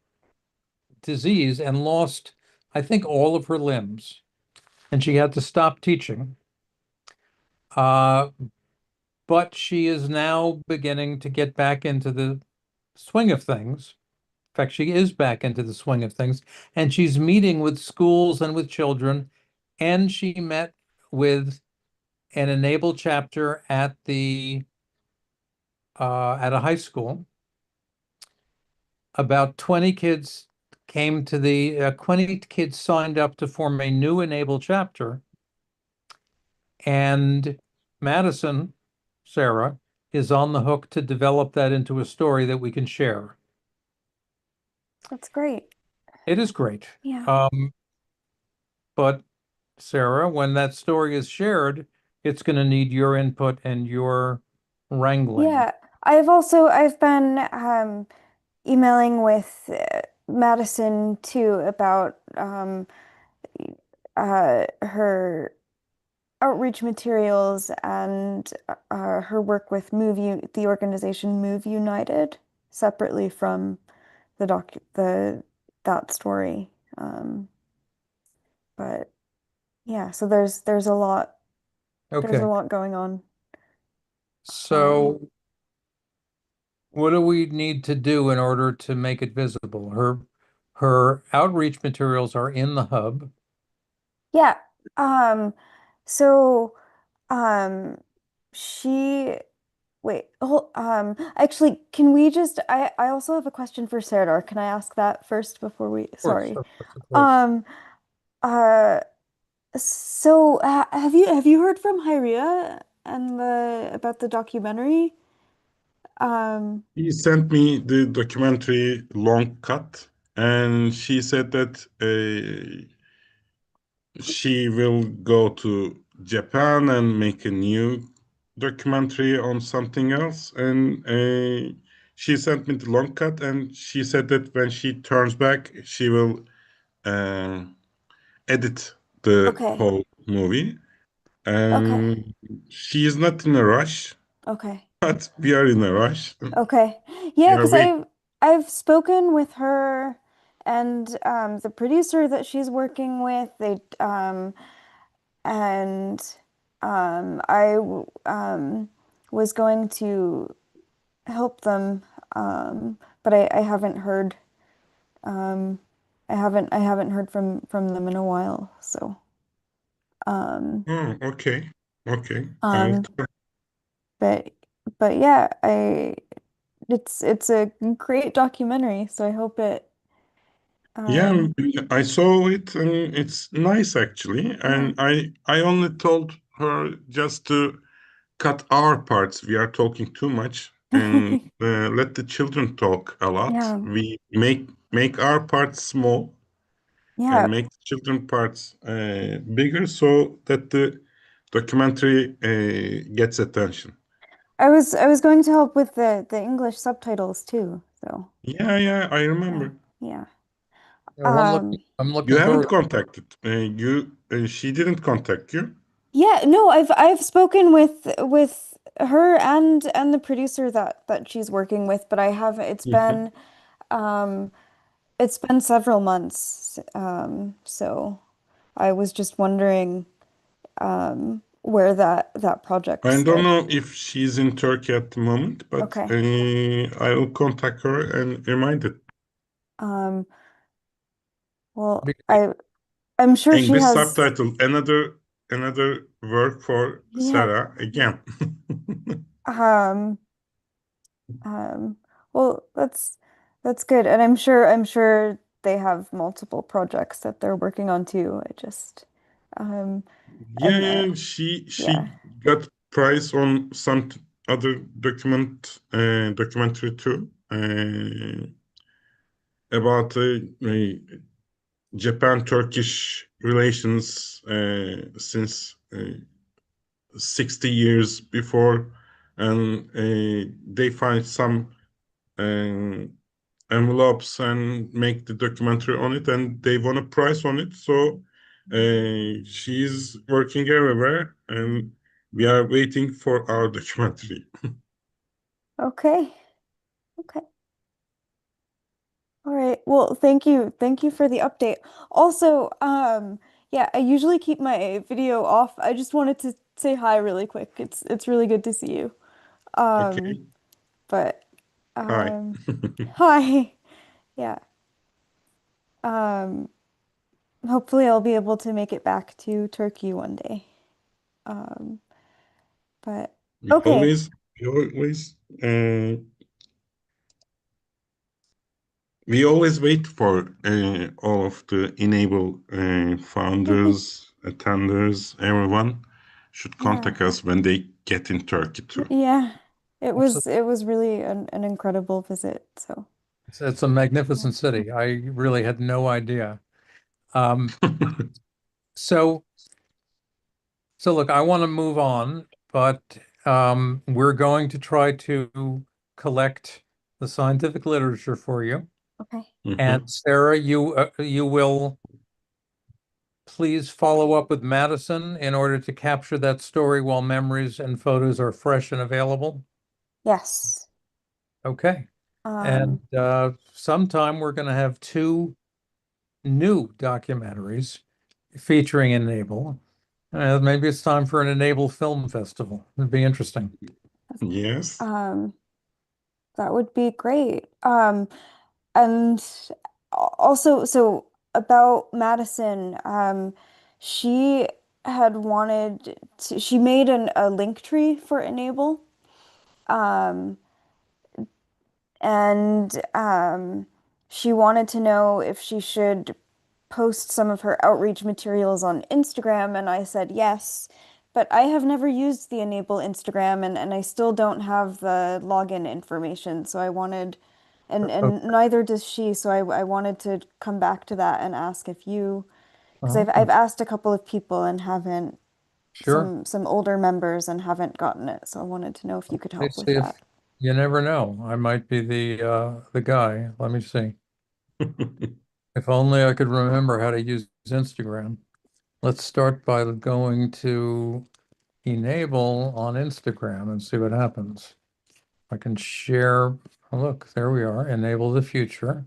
Speaker 3: disease and lost, I think, all of her limbs, and she had to stop teaching. Uh, but she is now beginning to get back into the swing of things. In fact, she is back into the swing of things, and she's meeting with schools and with children. And she met with an enable chapter at a high school. About 20 kids came to 20 kids signed up to form a new enable chapter. And Madison, Sarah, is on the hook to develop that into a story that we can share.
Speaker 2: that's great.
Speaker 3: It is great.
Speaker 2: Yeah.
Speaker 3: But Sarah, when that story is shared, it's going to need your input and your wrangling.
Speaker 2: Yeah. I've been emailing with Madison too about her outreach materials and her work with the organization Move United, separately from the that story. Um, but yeah, so there's a
Speaker 3: Okay.
Speaker 2: lot going on. Um,
Speaker 3: So what do we need to do in order to make it visible? Her outreach materials are in the hub.
Speaker 2: yeah. Um, so um, she wait, actually, can we just I also have a question for Serdar. Can I ask that first before we sorry.
Speaker 3: Of course, of course.
Speaker 2: Um, uh so have you heard from Hyria and the about the documentary? Um,
Speaker 4: he sent me the documentary long cut, and she said that she will go to Japan and make a new documentary on something else. And she sent me the long cut, and she said that when she turns back, she will uh, edit the
Speaker 2: okay.
Speaker 4: whole movie.
Speaker 2: Okay.
Speaker 4: And she is not in a rush.
Speaker 2: Okay.
Speaker 4: but we are in a rush.
Speaker 2: Okay.
Speaker 4: We
Speaker 2: Yeah,
Speaker 4: are
Speaker 2: because
Speaker 4: wait.
Speaker 2: I've spoken with her and the producer that she's working with. And was going to help them, but I haven't heard um, I haven't heard from them in a while. So um,
Speaker 4: Oh, okay. Okay. I'll
Speaker 2: um, but but yeah, I it's a great documentary. So I hope it
Speaker 4: Yeah,
Speaker 2: um,
Speaker 4: I saw it and it's nice actually.
Speaker 2: yeah.
Speaker 4: And I only told her just to cut our parts. We are talking too much and let the children talk a lot.
Speaker 2: Yeah,
Speaker 4: We make our parts small
Speaker 2: yeah.
Speaker 4: and make the children parts bigger so that the documentary gets attention.
Speaker 2: I was going to help with the English subtitles too. So
Speaker 4: Yeah, yeah, I
Speaker 2: yeah,
Speaker 4: remember.
Speaker 2: yeah.
Speaker 3: Well,
Speaker 2: Um,
Speaker 3: I'm
Speaker 4: You
Speaker 3: looking
Speaker 4: haven't
Speaker 3: forward.
Speaker 4: contacted. She didn't contact you.
Speaker 2: yeah, no, I've spoken with her and the producer that she's working with, but I haven't.
Speaker 4: Mhm.
Speaker 2: Um, it's been several months. So I was just wondering where that project
Speaker 4: I don't
Speaker 2: stood.
Speaker 4: know if she's in Turkey at the moment, but
Speaker 2: Okay.
Speaker 4: I will contact her and remind it.
Speaker 2: Um, well,
Speaker 3: Be-
Speaker 2: I'm sure she
Speaker 4: English
Speaker 2: has.
Speaker 4: subtitle, another work for
Speaker 2: Yeah.
Speaker 4: Sarah again.
Speaker 2: Um, um, well, that's good. And I'm sure they have multiple projects that they're working on too. I just um
Speaker 4: Yeah,
Speaker 2: and
Speaker 4: yeah,
Speaker 2: yeah.
Speaker 4: she got prize on some other documentary too about Japan-Turkish relations since 60 years before, and they find some uh, envelopes and make the documentary on it, and they won a prize on it. So she's working everywhere, and we are waiting for our documentary.
Speaker 2: Okay. Okay. All right. Well, thank you. Thank you for the update. Also, yeah, I usually keep my video off. I just wanted to say hi really quick. It's really good to see you. Um,
Speaker 4: Okay,
Speaker 2: but
Speaker 4: hi.
Speaker 2: um hi. Yeah. Um, hopefully I'll be able to make it back to Turkey one day. Um, but
Speaker 4: We
Speaker 2: okay.
Speaker 4: always, we always, uh, we always wait for all of the e-NABLE founders, attenders, everyone should
Speaker 2: Yeah.
Speaker 4: contact us when they get in Turkey too.
Speaker 2: Yeah.
Speaker 3: Absolutely.
Speaker 2: It was really an incredible visit. So,
Speaker 3: It's a
Speaker 2: yeah.
Speaker 3: magnificent city. I really had no idea. Um, so so look, I want to move on, but we're going to try to collect the scientific literature for you.
Speaker 2: Okay.
Speaker 3: And
Speaker 4: Mhm.
Speaker 3: Sarah, you will please follow up with Madison in order to capture that story while memories and photos are fresh and available.
Speaker 2: Yes.
Speaker 3: Okay. And
Speaker 2: Um,
Speaker 3: sometime we're going to have two new documentaries featuring e-NABLE. Maybe it's time for an e-NABLE film festival. It'd be interesting.
Speaker 4: Yes.
Speaker 2: um, that would be great. And also, so about Madison, she had wanted to, she made a link tree for Enable. Um, and she wanted to know if she should post some of her outreach materials on Instagram, and I said yes. But I have never used the Enable Instagram, and I still don't have the login information. So I wanted,
Speaker 3: Oh,
Speaker 2: and neither does she. So I wanted to come back to that and ask if you, because
Speaker 3: uh-huh.
Speaker 2: I've asked a couple of people and haven't
Speaker 3: Sure.
Speaker 2: some older members and haven't gotten it. So I wanted to know if you could help
Speaker 3: Let's
Speaker 2: with
Speaker 3: see
Speaker 2: that.
Speaker 3: if you never know. I might be the guy. Let me see. If only I could remember how to use Instagram. Let's start by going to e-NABLE on Instagram and see what happens. I can share. Oh, look, there we are. Enable the future.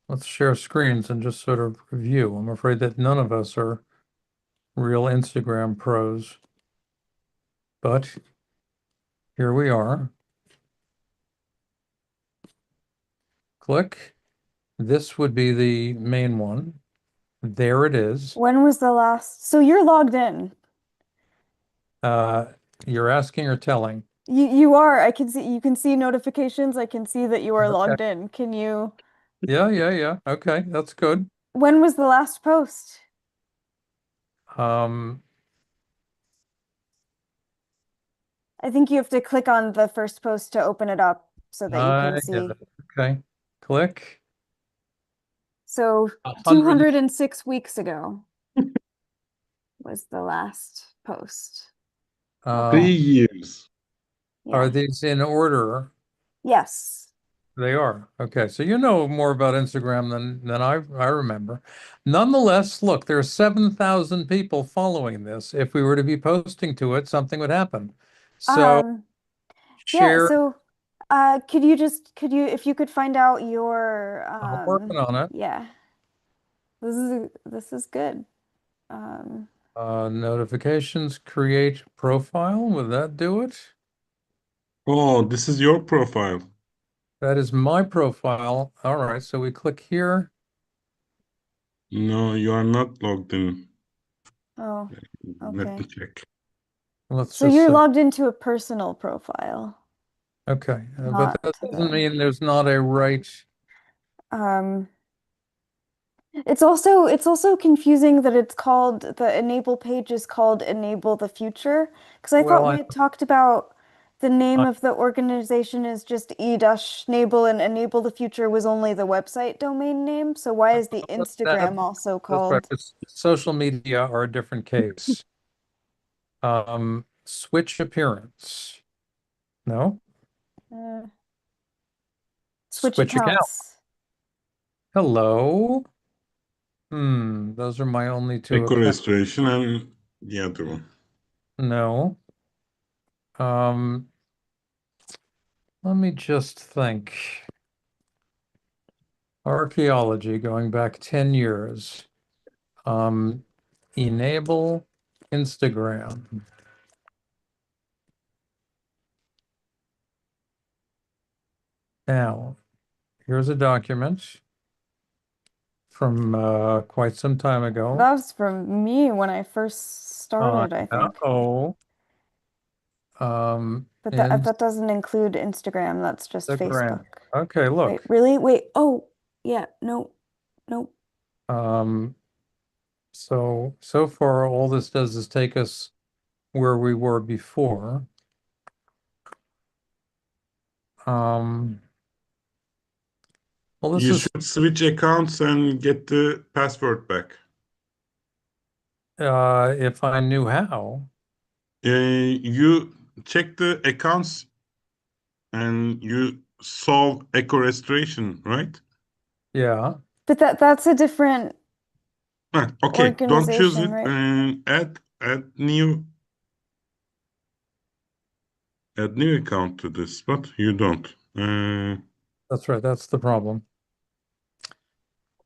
Speaker 3: Let's share screens and just sort of review. I'm afraid that none of us are real Instagram pros, but here we are. Click. This would be the main one. There it is.
Speaker 2: When was the last? So you're logged in.
Speaker 3: Uh, you're asking or telling?
Speaker 2: You are. I can see, you can see notifications. I can see that you are
Speaker 3: Okay.
Speaker 2: logged in. Can you?
Speaker 3: Yeah. Okay, that's good.
Speaker 2: When was the last post?
Speaker 3: Um,
Speaker 2: I think you have to click on the first post to open it up so that you can
Speaker 3: I get
Speaker 2: see.
Speaker 3: it. Okay. Click.
Speaker 2: So
Speaker 3: 100.
Speaker 2: 206 weeks ago was the last post.
Speaker 3: Uh,
Speaker 4: 3 years.
Speaker 3: are
Speaker 2: Yeah.
Speaker 3: these in order?
Speaker 2: Yes.
Speaker 3: They are. Okay, so you know more about Instagram than I remember. Nonetheless, look, there are 7,000 people following this. If we were to be posting to it, something would happen. So
Speaker 2: Um, yeah,
Speaker 3: share.
Speaker 2: so could you if you could find out your
Speaker 3: I'm working on it.
Speaker 2: yeah. This is good. Um,
Speaker 3: Notifications, create profile. Would that do it?
Speaker 4: Oh, this is your profile.
Speaker 3: That is my profile. All right, so we click here.
Speaker 4: No, you are not logged in.
Speaker 2: oh,
Speaker 4: Let me
Speaker 2: okay.
Speaker 4: check.
Speaker 3: Let's
Speaker 2: So
Speaker 3: just
Speaker 2: you're
Speaker 3: say,
Speaker 2: logged into a personal profile,
Speaker 3: okay, but
Speaker 2: not
Speaker 3: that
Speaker 2: to
Speaker 3: doesn't
Speaker 2: the
Speaker 3: mean there's not a right.
Speaker 2: um it's also confusing that it's called the enable page is called Enable the Future because I
Speaker 3: Well,
Speaker 2: thought we had talked about the name
Speaker 3: I
Speaker 2: of the organization is just e-NABLE and Enable the Future was only the website domain name. So why is the
Speaker 3: that
Speaker 2: Instagram also
Speaker 3: that's right.
Speaker 2: called
Speaker 3: It's, social media are a different case. Switch appearance. No,
Speaker 2: uh, Switch
Speaker 3: switch account.
Speaker 2: accounts?
Speaker 3: Hello. Those are my only two
Speaker 4: Echo
Speaker 3: accounts.
Speaker 4: restoration and the other one.
Speaker 3: No. Um, let me just think. Archaeology going back 10 years. Um, enable Instagram. Now, here's a document from quite some time ago.
Speaker 2: That was from me when I first
Speaker 3: I
Speaker 2: started, I think.
Speaker 3: know.
Speaker 2: But that doesn't include Instagram, that's just
Speaker 3: Instagram.
Speaker 2: Facebook.
Speaker 3: Okay,
Speaker 2: Wait,
Speaker 3: look.
Speaker 2: really? Wait. Oh, yeah. No, no.
Speaker 3: Um, so far all this does is take us where we were before. Um, well, this
Speaker 4: You
Speaker 3: is
Speaker 4: should switch accounts and get the password back.
Speaker 3: if I knew how.
Speaker 4: You check the accounts and you solve echo restoration, right?
Speaker 3: Yeah.
Speaker 2: But that's a different
Speaker 4: Okay, don't choose
Speaker 2: organization,
Speaker 4: it
Speaker 2: right?
Speaker 4: and add new account to this, but you don't.
Speaker 3: That's right. That's the problem.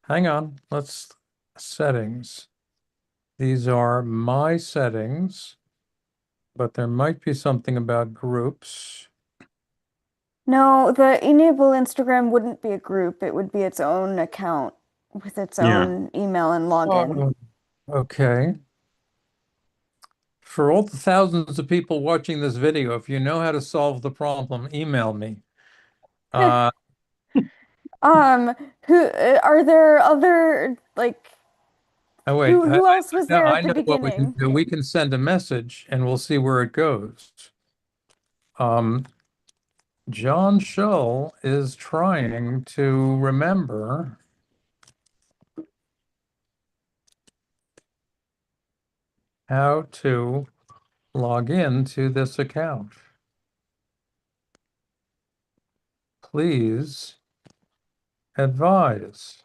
Speaker 3: Hang on. Let's settings. These are my settings, but there might be something about groups.
Speaker 2: No, the enable Instagram wouldn't be a group. It would be its own account with its
Speaker 4: Yeah.
Speaker 2: own email and login.
Speaker 3: Oh, okay. For all the thousands of people watching this video, if you know how to solve the problem, email me. Uh,
Speaker 2: Who are there other like
Speaker 3: oh wait,
Speaker 2: who else was there
Speaker 3: I
Speaker 2: at the
Speaker 3: know what we can
Speaker 2: beginning?
Speaker 3: do. We can send a message and we'll see where it goes. Um, John Schull is trying to remember how to log into this account. Please advise.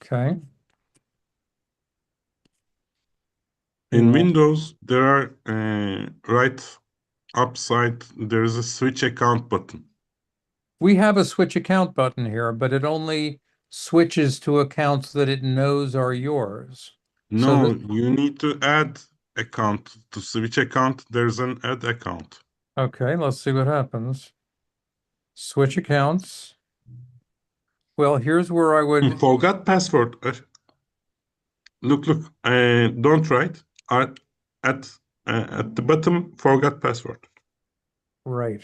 Speaker 3: Okay.
Speaker 4: In
Speaker 3: Yeah.
Speaker 4: Windows, there are right upside, there is a switch account button.
Speaker 3: We have a switch account button here, but it only switches to accounts that it knows are yours. So
Speaker 4: No, you need to add account to switch account. There's an add account.
Speaker 3: okay, let's see what happens. Switch accounts. Well, here's where I would,
Speaker 4: Forgot password. Look, don't write. At at the bottom, forgot password.
Speaker 3: right.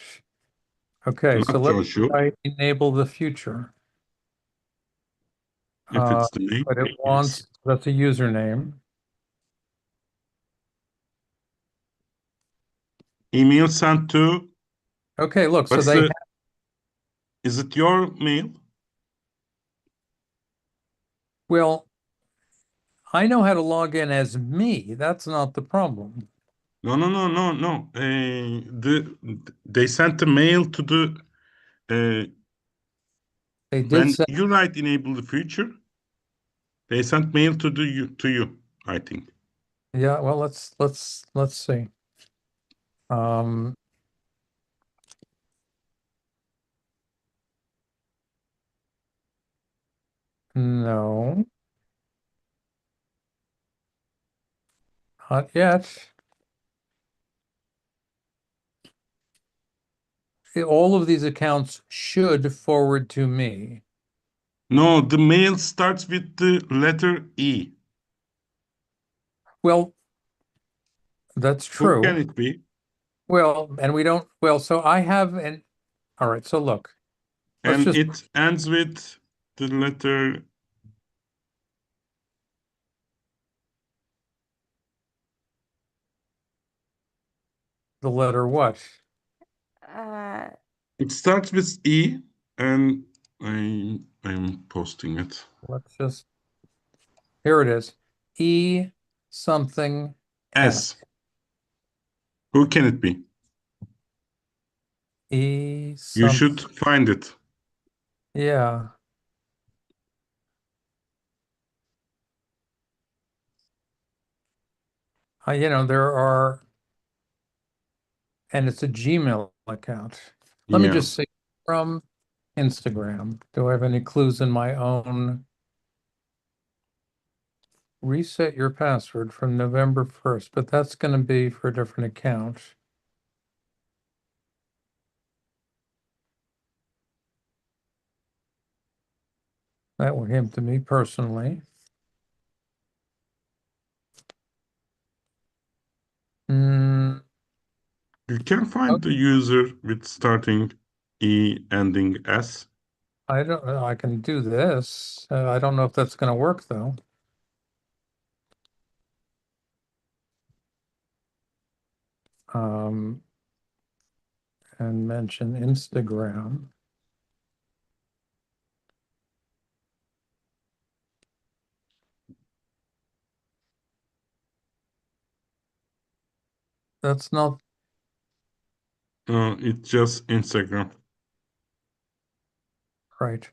Speaker 3: Okay, so
Speaker 4: Not
Speaker 3: let's
Speaker 4: Joshua.
Speaker 3: try enable the future.
Speaker 4: If it's the name,
Speaker 3: But it
Speaker 4: yes.
Speaker 3: wants, that's a username.
Speaker 4: Email sent to.
Speaker 3: Okay, look, so
Speaker 4: What's
Speaker 3: they,
Speaker 4: the? Is it your mail?
Speaker 3: well, I know how to log in as me. That's not the problem.
Speaker 4: No. They sent a mail to the.
Speaker 3: They did
Speaker 4: When
Speaker 3: say,
Speaker 4: you write enable the future, they sent mail to you. I think.
Speaker 3: yeah, well, let's see. Um, no, not yet. All of these accounts should forward to me.
Speaker 4: No, the mail starts with the letter E.
Speaker 3: Well, that's
Speaker 4: Who can
Speaker 3: true.
Speaker 4: it be?
Speaker 3: Well, and we don't, well, so I have an, all right, so look, let's
Speaker 4: And
Speaker 3: just,
Speaker 4: it ends with the letter.
Speaker 3: the letter what?
Speaker 2: Uh,
Speaker 4: It starts with E, and I'm posting it.
Speaker 3: Let's just, here it is. E something S.
Speaker 4: S. Who can it be?
Speaker 3: E
Speaker 4: You should
Speaker 3: something,
Speaker 4: find it.
Speaker 3: yeah. There are, and it's a Gmail account. Let me
Speaker 4: Yeah.
Speaker 3: just see from Instagram. Do I have any clues in my own? Reset your password from November 1st, but that's going to be for a different account. That will came to me personally. Mm,
Speaker 4: You can find
Speaker 3: okay.
Speaker 4: the user with starting E ending S.
Speaker 3: I don't know. I can do this. I don't know if that's going to work though. Um, and mention Instagram. That's not
Speaker 4: It's just Instagram.
Speaker 3: right.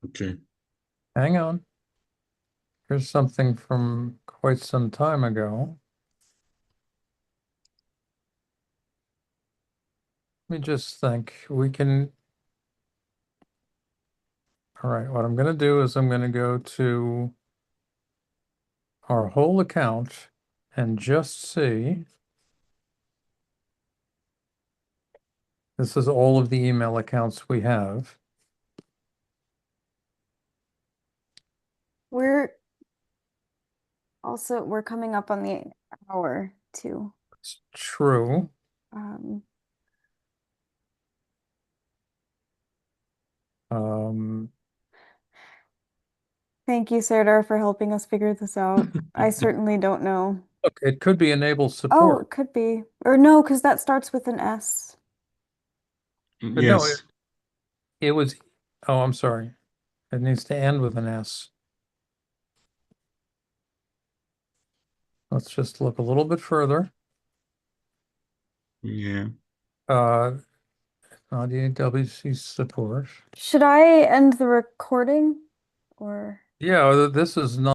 Speaker 4: Okay.
Speaker 3: Hang on. Here's something from quite some time ago. Let me just think. We can. All right. What I'm going to do is I'm going to go to our whole account and just see. This is all of the email accounts we have.
Speaker 2: we're we're coming up on the hour too.
Speaker 3: It's true.
Speaker 2: Um,
Speaker 3: Um,
Speaker 2: Thank you, Serdar, for helping us figure this out. I certainly don't know.
Speaker 3: look, it could be enable
Speaker 2: Oh,
Speaker 3: support,
Speaker 2: it could be. Or no, because that starts with an S.
Speaker 3: but no,
Speaker 4: Yes.
Speaker 3: it was, oh, I'm sorry. It needs to end with an S. Let's just look a little bit further.
Speaker 4: Yeah.
Speaker 3: Nadia WC support.
Speaker 2: Should I end the recording or?
Speaker 3: Yeah, this is not.